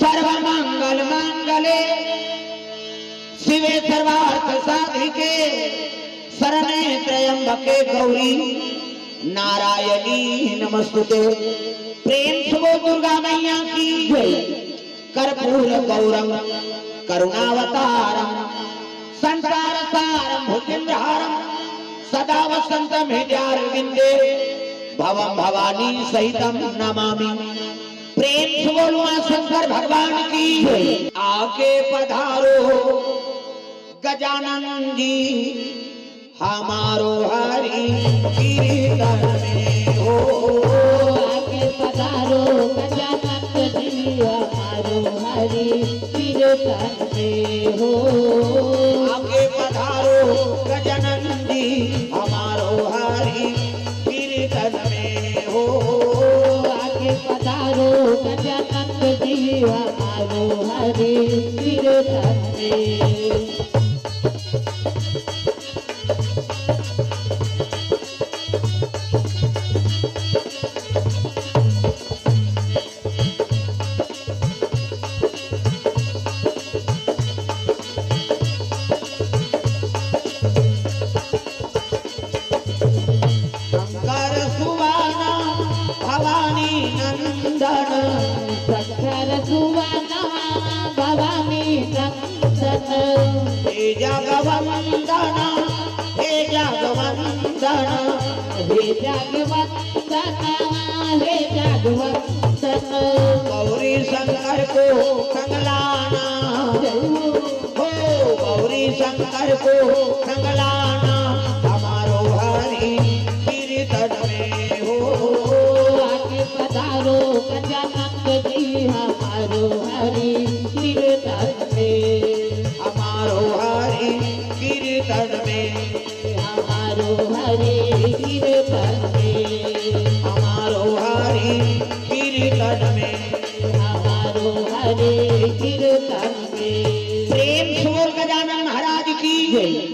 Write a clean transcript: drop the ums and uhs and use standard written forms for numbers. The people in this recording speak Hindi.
सर्वमंगल मांगले शिवे सर्वार्थ साधिके शरणे त्र्यंबके गौरी नारायणी नमस्तुते। प्रेम से वो दुर्गा मैया की जय। कर्पूर गौरम करुणावतारम संसार सारम भुजगेन्द्रहारम सदा वसंतम हृदयारविंदे भवम भवानी सहितम नमामि। प्रेम से बोलो शंकर भगवान की जय। आके पधारो गजानन जी हमारो हरि कीर्तन में हो। आके पधारो गजानन जी हमारो हरि कीर्तन में हो। आके पधारो गजानन जी हमारो हरि कीर्तन में हो। आके पधारो गजानन जी हमारो हरि कीर्तन में। शंकर सुवाना भवानी नंदन हे जगवंदना हे जगवंदना हे जगवंदना हे जगवंदन। गौरी शंकर को संगलाना हो गौरी शंकर को संगलाना हमारो हरि कीर्तन में हो। आके पधारो गजानन जी हमारो हरि कीर्तन में। हमारो हरि कीर्तन में हमारो हरि कीर्तन में। हमारो हरि कीर्तन में हमारो हरि कीर्तन में। प्रेम से बोल गजानन महाराज की जय।